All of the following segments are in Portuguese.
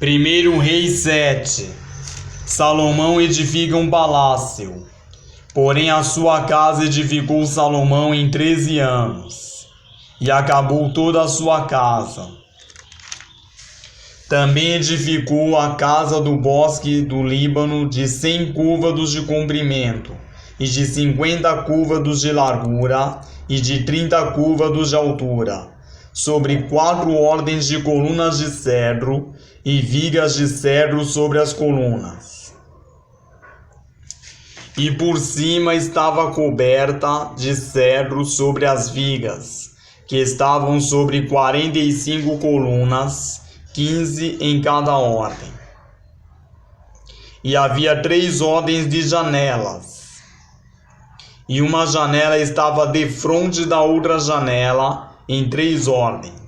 Primeiro Reis 7. Salomão edifica um palácio. Porém a sua casa edificou Salomão em 13 anos, e acabou toda a sua casa. Também edificou a casa do bosque do Líbano de 100 côvados de comprimento, e de 50 côvados de largura, e de 30 côvados de altura, sobre 4 ordens de colunas de cedro, e vigas de cedro sobre as colunas. E por cima estava coberta de cedro sobre as vigas, que estavam sobre 45 colunas, 15 em cada ordem. E havia 3 ordens de janelas, e uma janela estava defronte da outra janela, em 3 ordens.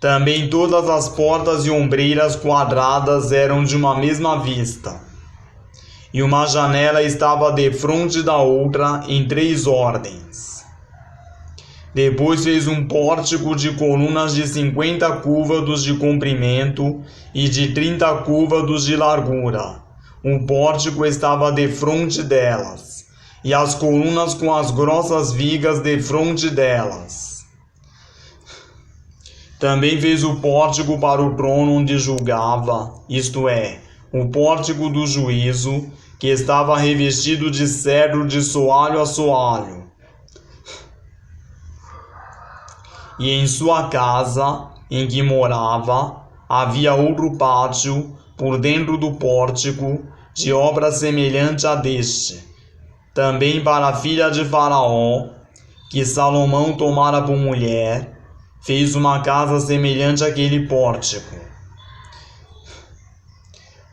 Também todas as portas e ombreiras quadradas eram de uma mesma vista. E uma janela estava defronte da outra em 3 ordens. Depois fez um pórtico de colunas de 50 côvados de comprimento e de 30 côvados de largura. O pórtico estava defronte delas, e as colunas com as grossas vigas defronte delas. Também fez o pórtico para o trono onde julgava, isto é, o pórtico do juízo, que estava revestido de cedro de soalho a soalho. E em sua casa, em que morava, havia outro pátio, por dentro do pórtico, de obra semelhante a deste, também para a filha de Faraó, que Salomão tomara por mulher, fez uma casa semelhante àquele pórtico.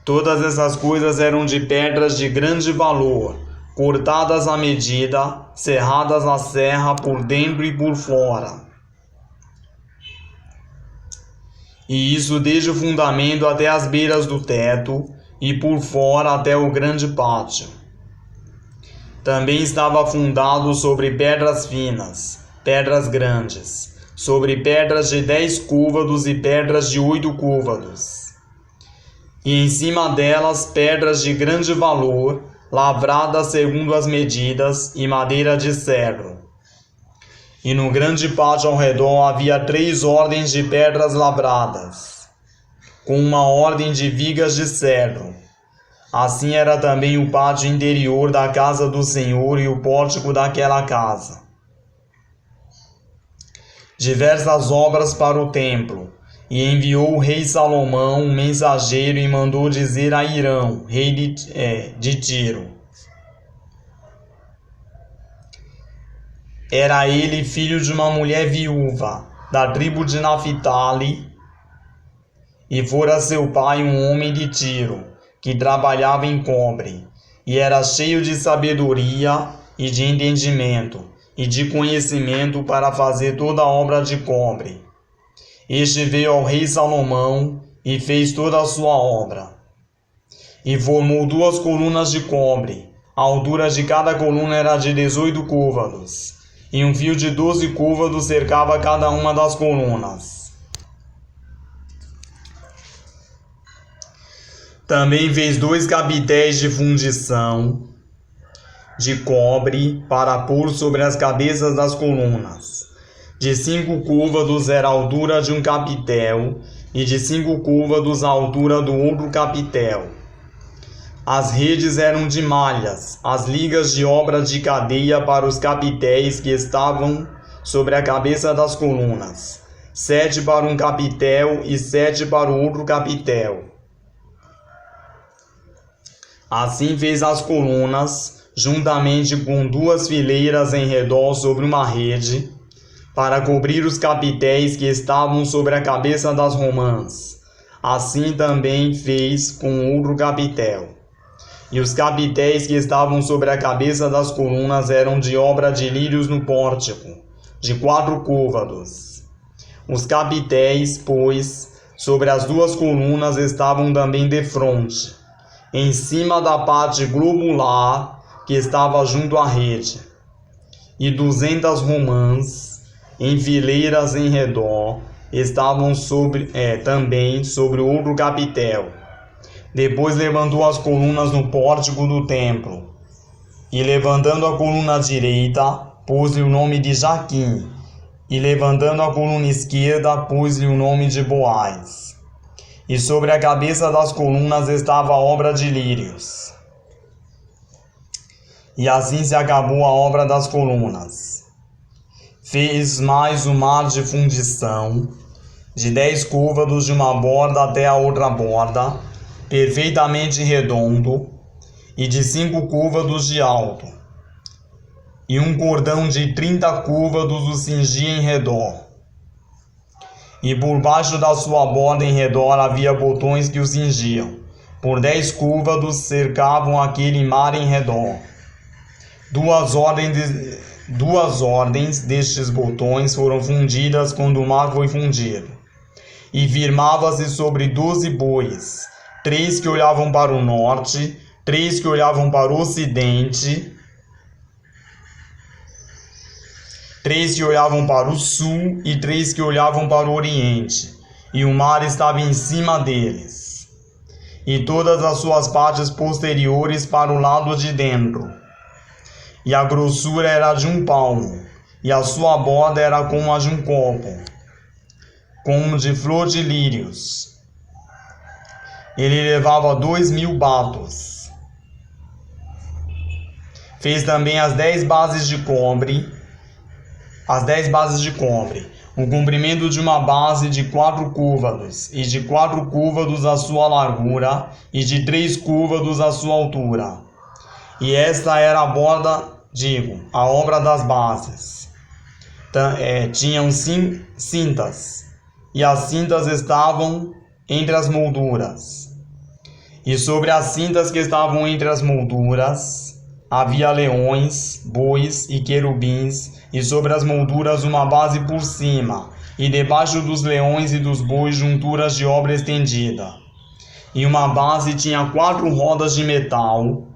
Todas essas coisas eram de pedras de grande valor, cortadas à medida, serradas à serra por dentro e por fora. E isso desde o fundamento até as beiras do teto, e por fora até o grande pátio. Também estava fundado sobre pedras finas, pedras grandes, sobre pedras de 10 côvados e pedras de 8 côvados. E em cima delas pedras de grande valor, lavradas segundo as medidas, e madeira de cedro. E no grande pátio ao redor havia 3 ordens de pedras lavradas, com uma ordem de vigas de cedro. Assim era também o pátio interior da casa do Senhor e o pórtico daquela casa. Diversas obras para o templo. E enviou o rei Salomão um mensageiro e mandou dizer a Irão, rei de Tiro. Era ele filho de uma mulher viúva, da tribo de Naphtali, e fora seu pai um homem de Tiro, que trabalhava em cobre, e era cheio de sabedoria e de entendimento, e de conhecimento para fazer toda a obra de cobre. Este veio ao rei Salomão e fez toda a sua obra. E formou 2 colunas de cobre. A altura de cada coluna era de 18 côvados, e um fio de 12 côvados cercava cada uma das colunas. Também fez 2 capitéis de fundição de cobre para pôr sobre as cabeças das colunas. De 5 côvados era a altura de um capitel, e de 5 côvados a altura do outro capitel. As redes eram de malhas, as ligas de obra de cadeia para os capitéis que estavam sobre a cabeça das colunas, 7 para um capitel e 7 para o outro capitel. Assim fez as colunas, juntamente com 2 fileiras em redor sobre uma rede, para cobrir os capitéis que estavam sobre a cabeça das romãs. Assim também fez com outro capitel. E os capitéis que estavam sobre a cabeça das colunas eram de obra de lírios no pórtico, de 4 côvados. Os capitéis, pois, sobre as 2 colunas estavam também defronte, em cima da parte globular que estava junto à rede, e 200 romãs, em fileiras em redor, estavam também sobre outro capitel. Depois levantou as colunas no pórtico do templo, e levantando a coluna direita, pôs-lhe o nome de Jaquim, e levantando a coluna esquerda, pôs-lhe o nome de Boaz. E sobre a cabeça das colunas estava a obra de lírios. E assim se acabou a obra das colunas. Fez mais o mar de fundição, de 10 côvados de uma borda até a outra borda, perfeitamente redondo, e de 5 côvados de alto. E um cordão de 30 côvados o cingia em redor. E por baixo da sua borda em redor havia botões que o cingiam. Por 10 côvados cercavam aquele mar em redor. Duas ordens destes botões foram fundidas quando o mar foi fundido. E firmava-se sobre 12 bois, 3 que olhavam para o norte, 3 que olhavam para o ocidente, 3 que olhavam para o sul e 3 que olhavam para o oriente. E o mar estava em cima deles. E todas as suas partes posteriores para o lado de dentro. E a grossura era de 1 palmo, e a sua borda era como a de um copo, como de flor de lírios. Ele levava 2.000 batos. Fez também as 10 bases de cobre, o comprimento de uma base de 4 côvados, e de 4 côvados a sua largura, e de 3 côvados a sua altura. E esta era a borda, a obra das bases. Tinham cintas, e as cintas estavam entre as molduras. E sobre as cintas que estavam entre as molduras, havia leões, bois e querubins, e sobre as molduras uma base por cima, e debaixo dos leões e dos bois junturas de obra estendida. E uma base tinha 4 rodas de metal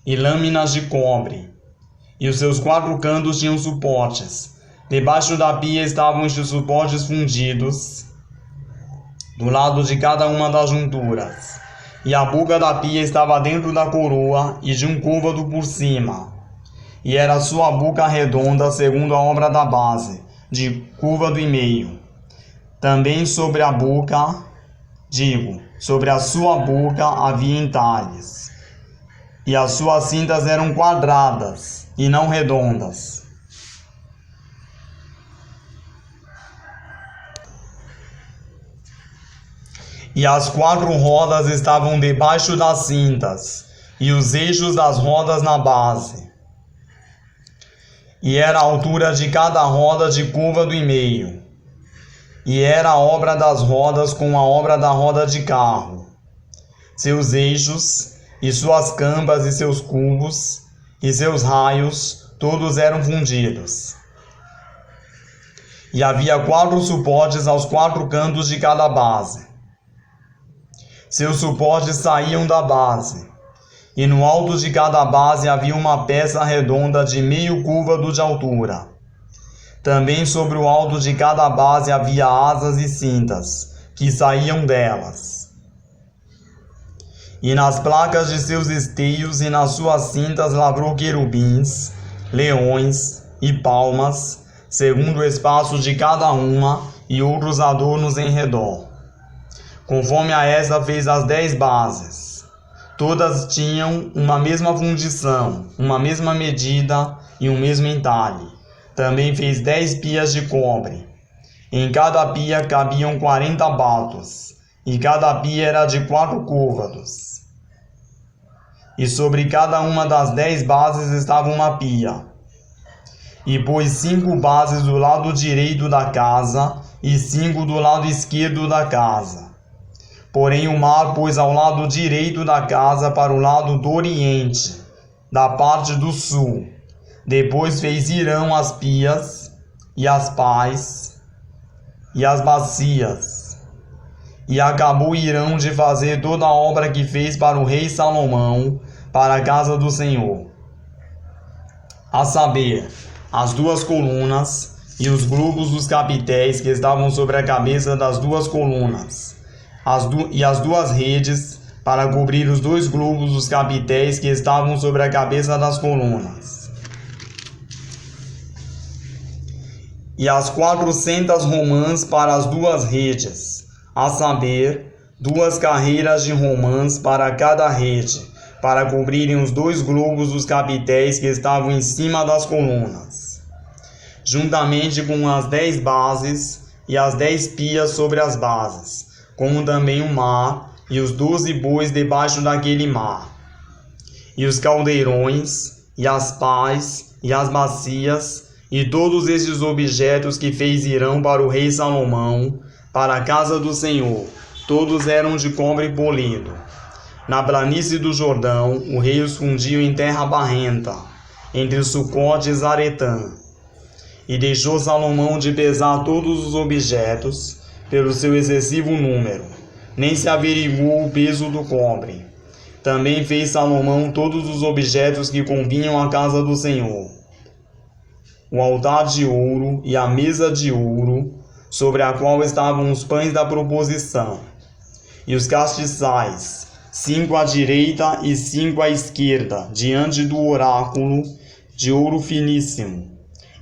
e lâminas de cobre, e os seus 4 cantos tinham suportes. Debaixo da pia estavam estes suportes fundidos, do lado de cada uma das junturas. E a boca da pia estava dentro da coroa, e de 1 côvado por cima. E era a sua boca redonda, segundo a obra da base, de 1,5 côvado. Também sobre a sua boca havia entalhes. E as suas cintas eram quadradas, e não redondas. E as 4 rodas estavam debaixo das cintas, e os eixos das rodas na base. E era a altura de cada roda de 1,5 côvado. E era a obra das rodas com a obra da roda de carro. Seus eixos, e suas cambas, e seus cubos, e seus raios, todos eram fundidos. E havia 4 suportes aos 4 cantos de cada base. Seus suportes saíam da base, e no alto de cada base havia uma peça redonda de 0,5 côvado de altura. Também sobre o alto de cada base havia asas e cintas, que saíam delas. E nas placas de seus esteios e nas suas cintas lavrou querubins, leões e palmas, segundo o espaço de cada uma, e outros adornos em redor. Conforme a esta fez as 10 bases. Todas tinham uma mesma fundição, uma mesma medida e um mesmo entalhe. Também fez 10 pias de cobre. Em cada pia cabiam 40 batos, e cada pia era de 4 côvados. E sobre cada uma das 10 bases estava uma pia. E pôs 5 bases do lado direito da casa, e 5 do lado esquerdo da casa. Porém o mar pôs ao lado direito da casa para o lado do oriente, da parte do sul. Depois fez Irão as pias, e as pás, e as bacias. E acabou Irão de fazer toda a obra que fez para o rei Salomão, para a casa do Senhor. A saber, as 2 colunas, e os globos dos capitéis que estavam sobre a cabeça das duas colunas, e as duas redes para cobrir os dois globos dos capitéis que estavam sobre a cabeça das colunas, e as 400 romãs para as duas redes, a saber, 2 carreiras de romãs para cada rede, para cobrirem os dois globos dos capitéis que estavam em cima das colunas, juntamente com as 10 bases e as 10 pias sobre as bases, como também o mar e os 12 bois debaixo daquele mar, e os caldeirões, e as pás, e as bacias, e todos esses objetos que fez Hirão para o rei Salomão, para a casa do Senhor, todos eram de cobre polido. Na planície do Jordão, o rei os fundiu em terra barrenta, entre Sucote e Zaretã. E deixou Salomão de pesar todos os objetos, pelo seu excessivo número, nem se averiguou o peso do cobre. Também fez Salomão todos os objetos que convinham à casa do Senhor: o altar de ouro e a mesa de ouro, sobre a qual estavam os pães da proposição, e os castiçais, 5 à direita e 5 à esquerda, diante do oráculo, de ouro finíssimo,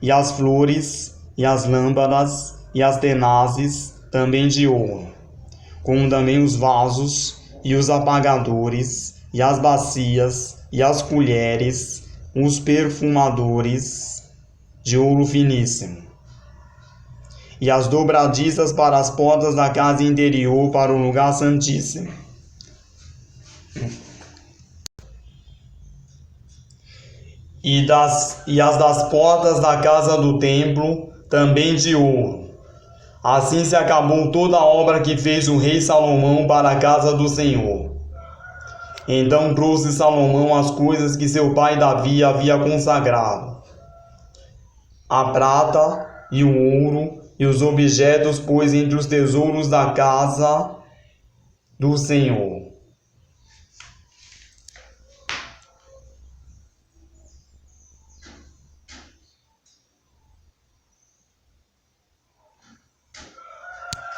e as flores, e as lâmpadas, e as tenazes, também de ouro, como também os vasos, e os apagadores, e as bacias, e as colheres, os perfumadores, de ouro finíssimo, e as dobradiças para as portas da casa interior para o lugar santíssimo, e as das portas da casa do templo, também de ouro. Assim se acabou toda a obra que fez o rei Salomão para a casa do Senhor. Então trouxe Salomão as coisas que seu pai Davi havia consagrado: a prata e o ouro, e os objetos pôs entre os tesouros da casa do Senhor.